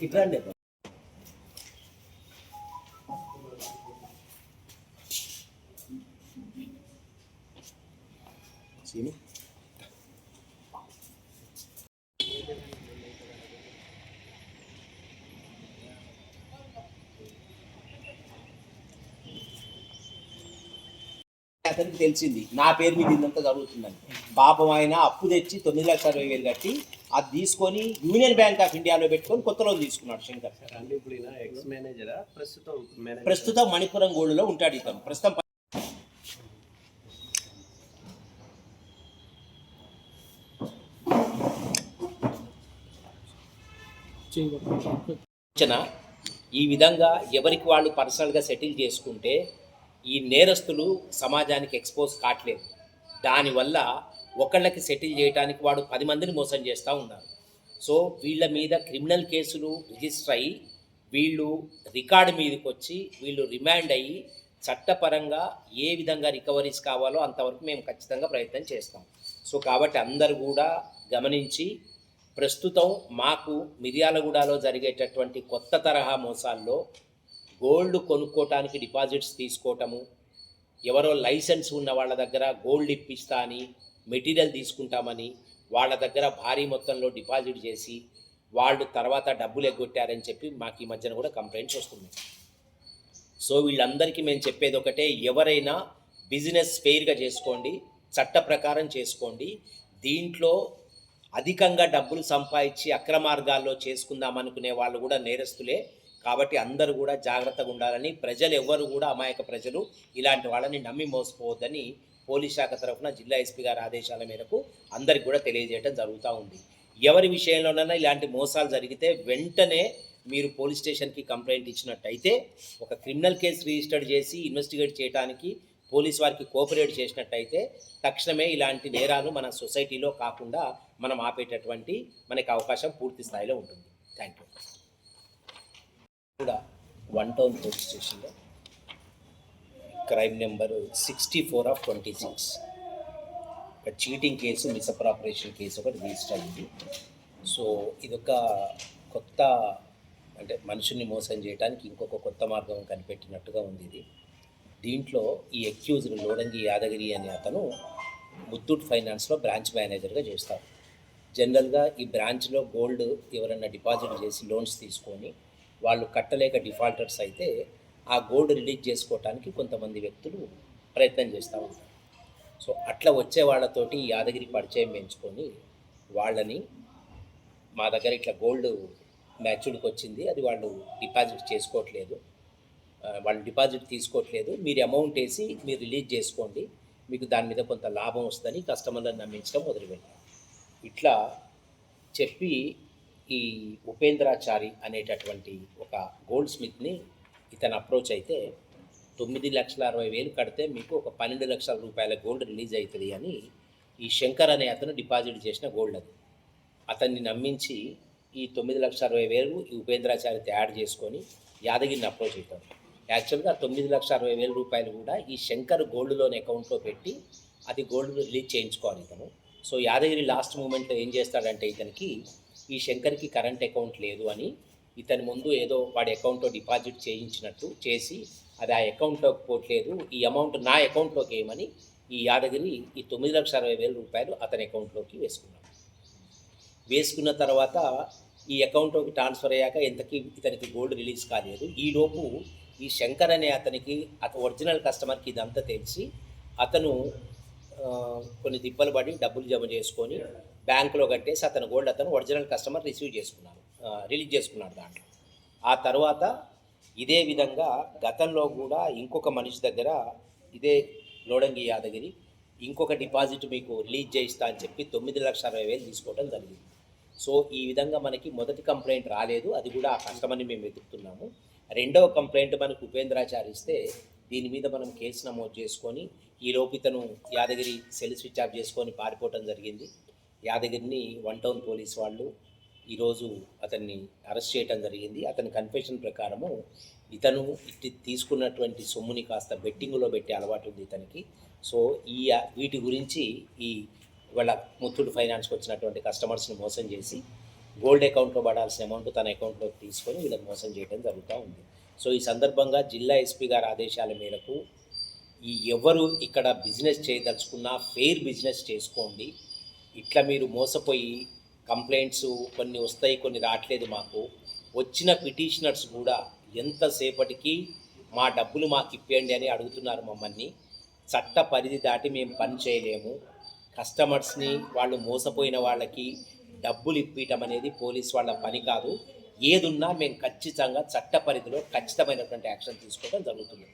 ఇట్లాంటి సీని అతనికి తెలిసింది నా పేరు మీద ఇందంతా జరుగుతుందని. పాపం ఆయన అప్పు తెచ్చి 9,60,000 కట్టి అది తీసుకొని యూనియన్ బ్యాంక్ ఆఫ్ ఇండియాలో పెట్టుకొని కొత్త లోన్ తీసుకున్నాడు శంకర్. ప్రస్తుతం మణిపురం గోల్డ్లో ఉంటాడు ఇతను. ప్రస్తుతం ఈ విధంగా ఎవరికి వాళ్ళు పర్సనల్గా సెటిల్ చేసుకుంటే ఈ నేరస్తులు సమాజానికి ఎక్స్పోజ్ కావట్లేదు. దానివల్ల ఒకళ్ళకి సెటిల్ చేయడానికి వాడు 10 మందిని మోసం చేస్తూ ఉన్నారు. సో వీళ్ళ మీద క్రిమినల్ కేసులు రిజిస్టర్ అయ్యి వీళ్ళు రికార్డు మీదకి వచ్చి వీళ్ళు రిమాండ్ అయ్యి చట్టపరంగా ఏ విధంగా రికవరీస్ కావాలో అంతవరకు మేము ఖచ్చితంగా ప్రయత్నం చేస్తాం. సో కాబట్టి అందరూ కూడా గమనించి ప్రస్తుతం మాకు మిర్యాలగూడలో జరిగేటటువంటి కొత్త తరహా మోసాల్లో గోల్డ్ కొనుక్కోవటానికి డిపాజిట్స్ తీసుకోవటము, ఎవరో లైసెన్స్ ఉన్న వాళ్ళ దగ్గర గోల్డ్ ఇప్పిస్తా అని మెటీరియల్ తీసుకుంటామని వాళ్ళ దగ్గర భారీ మొత్తంలో డిపాజిట్ చేసి వాళ్ళు తర్వాత డబ్బులు ఎగ్గొట్టారని చెప్పి మాకు ఈ మధ్యన కూడా కంప్లైంట్స్ వస్తున్నాయి. సో వీళ్ళందరికీ మేము చెప్పేది ఒకటే, ఎవరైనా బిజినెస్ ఫెయిర్గా చేసుకోండి, చట్ట ప్రకారం చేసుకోండి. దీంట్లో అధికంగా డబ్బులు సంపాదించి అక్రమార్గాల్లో చేసుకుందామనుకునే వాళ్ళు కూడా నేరస్తులే. కాబట్టి అందరూ కూడా జాగ్రత్తగా ఉండాలని, ప్రజలు ఎవ్వరు కూడా అమాయక ప్రజలు ఇలాంటి వాళ్ళని నమ్మి మోసపోవద్దని పోలీస్ శాఖ తరఫున జిల్లా ఎస్పీ గారి ఆదేశాల మేరకు అందరికి కూడా తెలియజేయడం జరుగుతూ ఉంది. ఎవరి విషయంలోనైనా ఇలాంటి మోసాలు జరిగితే వెంటనే మీరు పోలీస్ స్టేషన్కి కంప్లైంట్ ఇచ్చినట్టయితే ఒక క్రిమినల్ కేసు రిజిస్టర్ చేసి ఇన్వెస్టిగేట్ చేయడానికి పోలీస్ వారికి కోఆపరేట్ చేసినట్టయితే తక్షణమే ఇలాంటి నేరాలు మన సొసైటీలో కాకుండా మనం ఆపేటటువంటి మనకి అవకాశం పూర్తి స్థాయిలో ఉంటుంది. Thank you. కూడా 1 టౌన్ పోలీస్ స్టేషన్లో క్రైమ్ నెంబరు 64/26 ఒక చీటింగ్ కేసు, మిస్అప్రాపరేషన్ కేసు ఒకటి రిజిస్టర్ అయింది. సో ఇదొక కొత్త అంటే మనుషుల్ని మోసం చేయడానికి ఇంకొక కొత్త మార్గం కనిపెట్టినట్టుగా ఉంది ఇది. దీంట్లో ఈ అక్యూజ్డ్ లోడంగి యాదగిరి అనే అతను ముత్తూట్ ఫైనాన్స్లో బ్రాంచ్ మేనేజర్గా చేస్తారు. జనరల్గా ఈ బ్రాంచ్లో గోల్డ్ ఎవరైనా డిపాజిట్ చేసి లోన్స్ తీసుకొని వాళ్ళు కట్టలేక డిఫాల్టర్స్ అయితే ఆ గోల్డ్ రిలీజ్ చేసుకోవటానికి కొంతమంది వ్యక్తులు ప్రయత్నం చేస్తూ ఉంటారు. సో అట్లా వచ్చే వాళ్ళతోటి యాదగిరి పరిచయం పెంచుకొని వాళ్ళని మా దగ్గర ఇట్లా గోల్డ్ మ్యాచ్యూర్డ్కి వచ్చింది, అది వాళ్ళు డిపాజిట్ చేసుకోవట్లేదు, వాళ్ళు డిపాజిట్ తీసుకోవట్లేదు, మీరు అమౌంట్ వేసి మీరు రిలీజ్ చేసుకోండి, మీకు దాని మీద కొంత లాభం వస్తుందని కస్టమర్లను నమ్మించడం మొదలుపెట్టారు. ఇట్లా చెప్పి ఈ ఉపేంద్రాచారి అనేటటువంటి ఒక గోల్డ్ స్మిత్ని ఇతను అప్రోచ్ అయితే 9,60,000 కడితే మీకు ఒక 12 లక్షల రూపాయల గోల్డ్ రిలీజ్ అవుతుంది అని ఈ శంకర్ అనే అతను డిపాజిట్ చేసిన గోల్డ్ అది. అతన్ని నమ్మించి ఈ 9,60,000 ఈ ఉపేంద్రాచారితో యాడ్ చేసుకొని యాదగిరిని అప్రోచ్ అవుతాడు. యాక్చువల్గా 9,60,000 రూపాయలు కూడా ఈ శంకర్ గోల్డ్ లోన్ అకౌంట్లో పెట్టి అది గోల్డ్ రిలీజ్ చేయించుకోవాలి ఇతను. సో యాదగిరి లాస్ట్ మూమెంట్లో ఏం చేస్తాడంటే ఇతనికి ఈ శంకర్కి కరెంట్ అకౌంట్ లేదు అని ఇతని ముందు ఏదో వాడి అకౌంట్లో డిపాజిట్ చేయించినట్టు చేసి అది ఆ అకౌంట్లోకి పోవట్లేదు, ఈ అమౌంట్ నా అకౌంట్లోకి ఏమని ఈ యాదగిరి ఈ 9,60,000 రూపాయలు అతని అకౌంట్లోకి వేసుకున్న తర్వాత ఈ అకౌంట్లోకి ట్రాన్స్ఫర్ అయ్యాక ఇంతకీ ఇతనికి గోల్డ్ రిలీజ్ కాలేదు. ఈలోపు ఈ శంకర్ అనే అతనికి ఒరిజినల్ కస్టమర్కి ఇదంతా తెలిసి అతను కొన్ని తిప్పలు పడి డబ్బులు జమ చేసుకొని బ్యాంకులో కట్టేసి అతను గోల్డ్ అతను ఒరిజినల్ కస్టమర్ రిలీజ్ చేసుకున్నాడు దాంట్లో. ఆ తర్వాత ఇదే విధంగా గతంలో కూడా ఇంకొక మనిషి దగ్గర ఇదే లోడంగి యాదగిరి ఇంకొక డిపాజిట్ మీకు రిలీజ్ చేయిస్తా అని చెప్పి 9,60,000 తీసుకోవడం జరిగింది. సో ఈ విధంగా మనకి మొదటి కంప్లైంట్ రాలేదు, అది కూడా ఆ కస్టమర్ని మేము వెతుకుతున్నాము. రెండవ కంప్లైంట్ మనకు ఉపేంద్రాచారి ఇస్తే దీని మీద మనం కేసు నమోదు చేసుకొని ఈలోపు ఇతను యాదగిరి సెల్ స్విచ్ ఆఫ్ చేసుకొని పారిపోవటం జరిగింది. యాదగిరిని 1 టౌన్ పోలీస్ వాళ్ళు ఈరోజు అతన్ని అరెస్ట్ చేయడం జరిగింది. అతని కన్ఫెషన్ ప్రకారము ఇతను తీసుకున్నటువంటి సొమ్ముని కాస్త బెట్టింగ్లో పెట్టే అలవాటు ఉంది ఇతనికి. సో వీటి గురించి ఈ ఇవాళ ముత్తూట్ ఫైనాన్స్కి వచ్చినటువంటి కస్టమర్స్ని మోసం చేసి గోల్డ్ అకౌంట్లో పడాల్సిన అమౌంట్ తన అకౌంట్లో తీసుకొని వీళ్ళకి మోసం చేయడం జరుగుతూ ఉంది. సో ఈ సందర్భంగా జిల్లా ఎస్పీ గారి ఆదేశాల మేరకు ఎవరు ఇక్కడ బిజినెస్ చేయదలుచుకున్నా ఫెయిర్ బిజినెస్ చేసుకోండి. ఇట్లా మీరు మోసపోయి కంప్లైంట్స్ కొన్ని వస్తాయి, కొన్ని రావట్లేదు. మాకు వచ్చిన పిటిషనర్స్ కూడా ఎంతసేపటికి మా డబ్బులు మాకు ఇప్పేయండి అని అడుగుతున్నారు మమ్మల్ని. చట్ట పరిధి దాటి మేము పని చేయలేము. కస్టమర్స్ని వాళ్ళు మోసపోయిన వాళ్ళకి డబ్బులు ఇప్పించడం అనేది పోలీస్ వాళ్ళ పని కాదు. ఏదున్నా మేము ఖచ్చితంగా చట్ట పరిధిలో ఖచ్చితమైనటువంటి యాక్షన్ తీసుకోవడం జరుగుతుంది.